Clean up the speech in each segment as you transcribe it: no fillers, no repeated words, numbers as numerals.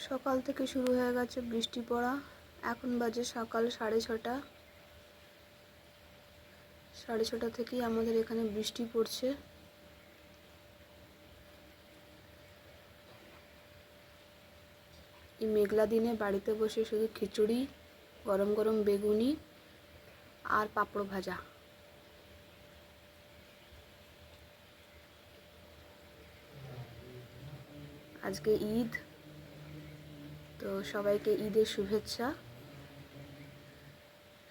সকাল থেকে শুরু হয়ে গেছে বৃষ্টি পড়া। এখন বাজে সকাল 6:30। 6:30 থেকেই আমাদের এখানে বৃষ্টি পড়ছে। এই মেঘলা দিনে বাড়িতে বসে শুধু খিচুড়ি, গরম গরম বেগুনি আর পাঁপড় ভাজা। আজকে ঈদ, তো সবাইকে ঈদের শুভেচ্ছা।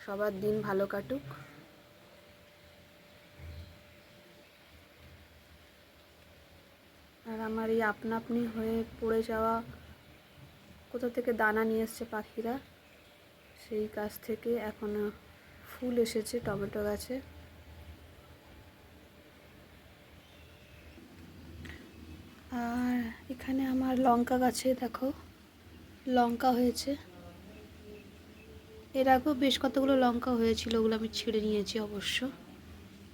সবার দিন ভালো কাটুক। আর আমার এই আপনা আপনি হয়ে পড়ে যাওয়া, কোথা থেকে দানা নিয়ে এসছে পাখিরা, সেই গাছ থেকে এখনো ফুল এসেছে টমেটো গাছে। আর এখানে আমার লঙ্কা গাছে দেখো লঙ্কা হয়েছে। এর আগেও বেশ কতগুলো লঙ্কা হয়েছিল, ওগুলো আমি ছিঁড়ে নিয়েছি অবশ্য।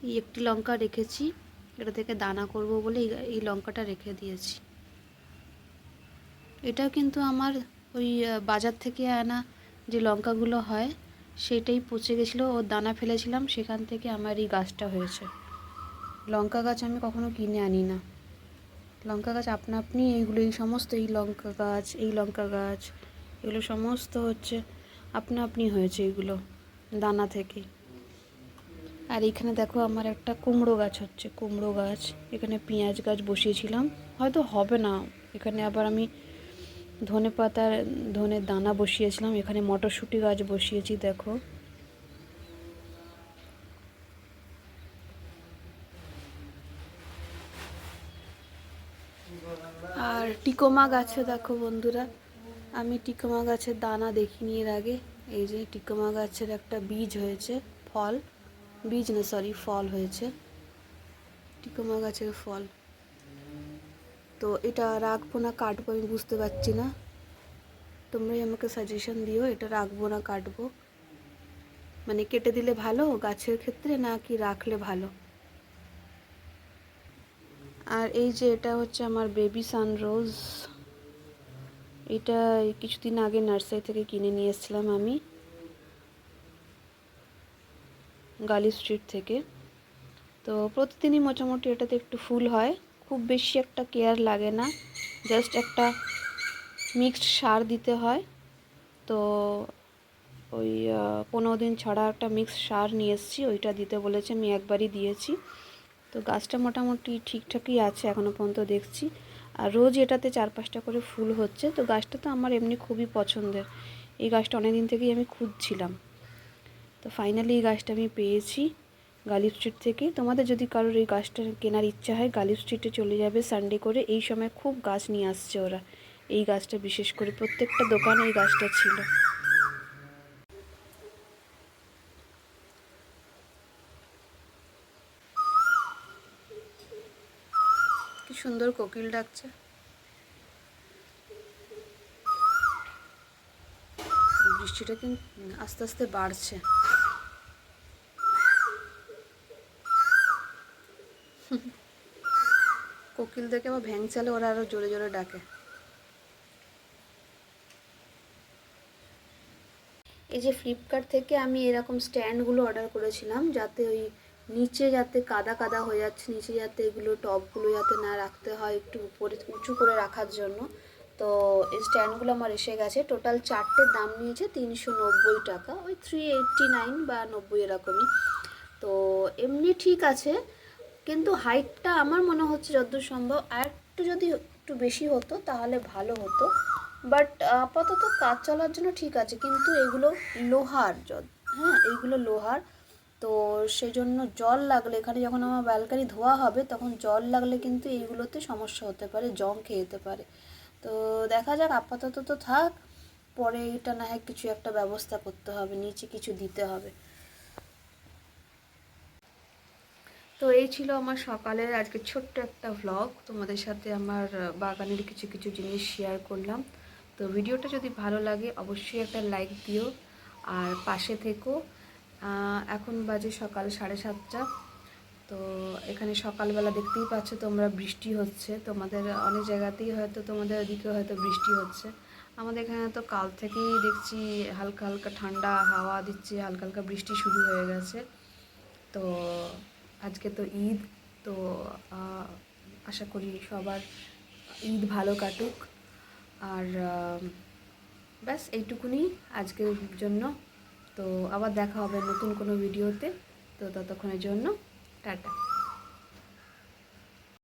এই একটি লঙ্কা রেখেছি, এটা থেকে দানা করব বলে এই লঙ্কাটা রেখে দিয়েছি। এটাও কিন্তু আমার ওই বাজার থেকে আনা যে লঙ্কাগুলো হয় সেটাই পচে গেছিলো, ওর দানা ফেলেছিলাম, সেখান থেকে আমার এই গাছটা হয়েছে। লঙ্কা গাছ আমি কখনো কিনে আনি না। লঙ্কা গাছ আপনা আপনি এইগুলো, এই সমস্ত এই লঙ্কা গাছ, এই লঙ্কা গাছ, এগুলো সমস্ত হচ্ছে আপনা আপনি হয়েছে এগুলো দানা থেকে। আর এখানে দেখো আমার একটা কুমড়ো গাছ হচ্ছে, কুমড়ো গাছ। এখানে পেঁয়াজ গাছ বসিয়েছিলাম, হয়তো হবে না। এখানে আবার আমি ধনের দানা বসিয়েছিলাম। এখানে মটরশুঁটি গাছ বসিয়েছি দেখো। আর টিকোমা গাছে দেখো বন্ধুরা, আমি টিকোমা গাছের দানা দেখিনি এর আগে। এই যে টিকোমা গাছের একটা বীজ হয়েছে, ফল হয়েছে, টিকোমা গাছের ফল। তো এটা রাখবো না কাটবো আমি বুঝতে পারছি না, তোমরাই আমাকে সাজেশন দিও, এটা রাখবো না কাটবো, মানে কেটে দিলে ভালো গাছের ক্ষেত্রে না কি রাখলে ভালো। আর এই যে এটা হচ্ছে আমার বেবি সানরোজ, এটা কিছুদিন আগে নার্সারি থেকে কিনে নিয়ে এসেছিলাম আমি, গালি স্ট্রিট থেকে। তো প্রতিদিনই মোটামুটি এটাতে একটু ফুল হয়, খুব বেশি একটা কেয়ার লাগে না, জাস্ট একটা মিক্সড সার দিতে হয়। তো ওই 15 দিন ছাড়া একটা মিক্সড সার নিয়ে এসেছি, ওইটা দিতে বলেছে, আমি একবারই দিয়েছি। তো গাছটা মোটামুটি ঠিকঠাকই আছে এখনও পর্যন্ত দেখছি। আর রোজ এটাতে 4-5টা করে ফুল হচ্ছে। তো গাছটা তো আমার এমনি খুবই পছন্দের, এই গাছটা অনেক দিন থেকেই আমি খুঁজছিলাম। তো ফাইনালি এই গাছটা আমি পেয়েছি গালি স্ট্রিট থেকে। তোমাদের যদি কারোর এই গাছটা কেনার ইচ্ছা হয়, গালি স্ট্রিটে চলে যাবে সানডে করে, এই সময় খুব গাছ নিয়ে আসছে ওরা। এই গাছটা বিশেষ করে প্রত্যেকটা দোকানে এই গাছটা ছিল। কি সুন্দর কোকিল ডাকছে। বৃষ্টিটা কিন্তু আস্তে আস্তে বাড়ছে। কোকিল দেখে আবার ভ্যাং চালে ওরা আরো জোরে জোরে ডাকে। এই যে ফ্লিপকার্ট থেকে আমি এরকম স্ট্যান্ডগুলো অর্ডার করেছিলাম, যাতে ওই নিচে যাতে কাদা কাদা হয়ে যাচ্ছে, নিচে যাতে এগুলো টবগুলো যাতে না রাখতে হয়, একটু উপরে উঁচু করে রাখার জন্য। তো এই স্ট্যান্ডগুলো আমার এসে গেছে। টোটাল 4টের দাম নিয়েছে 390 টাকা, ওই 389 বা 90 এরকমই। তো এমনি ঠিক আছে, কিন্তু হাইটটা আমার মনে হচ্ছে যতদূর সম্ভব আর একটু যদি একটু বেশি হতো তাহলে ভালো হতো। বাট আপাতত কাজ চলার জন্য ঠিক আছে, কিন্তু এগুলো লোহার, হ্যাঁ এইগুলো লোহার। তো সেই জন্য জল লাগলে, এখানে যখন আমার ব্যালকানি ধোয়া হবে তখন জল লাগলে কিন্তু এইগুলোতে সমস্যা হতে পারে, জং খেয়ে যেতে পারে। তো দেখা যাক, আপাতত তো থাক, পরে এটা না হয় কিছু একটা ব্যবস্থা করতে হবে, নিচে কিছু দিতে হবে। তো এই ছিল আমার সকালের আজকে ছোট্ট একটা ভ্লগ, তোমাদের সাথে আমার বাগানের কিছু কিছু জিনিস শেয়ার করলাম। তো ভিডিওটা যদি ভালো লাগে অবশ্যই একটা লাইক দিও আর পাশে থেকো। এখন বাজে সকাল 7:30। তো এখানে সকালবেলা দেখতেই পাচ্ছ তোমরা বৃষ্টি হচ্ছে, তোমাদের অনেক জায়গাতেই হয়তো, তোমাদের ওদিকে হয়তো বৃষ্টি হচ্ছে। আমাদের এখানে তো কাল থেকেই দেখছি হালকা হালকা ঠান্ডা হাওয়া দিচ্ছে, হালকা হালকা বৃষ্টি শুরু হয়ে গেছে। তো আজকে তো ঈদ, তো আশা করি সবার ঈদ ভালো কাটুক। আর ব্যাস এইটুকুনি আজকের জন্য। তো আবার দেখা হবে নতুন কোনো ভিডিওতে। তো ততক্ষণের জন্য টাটা।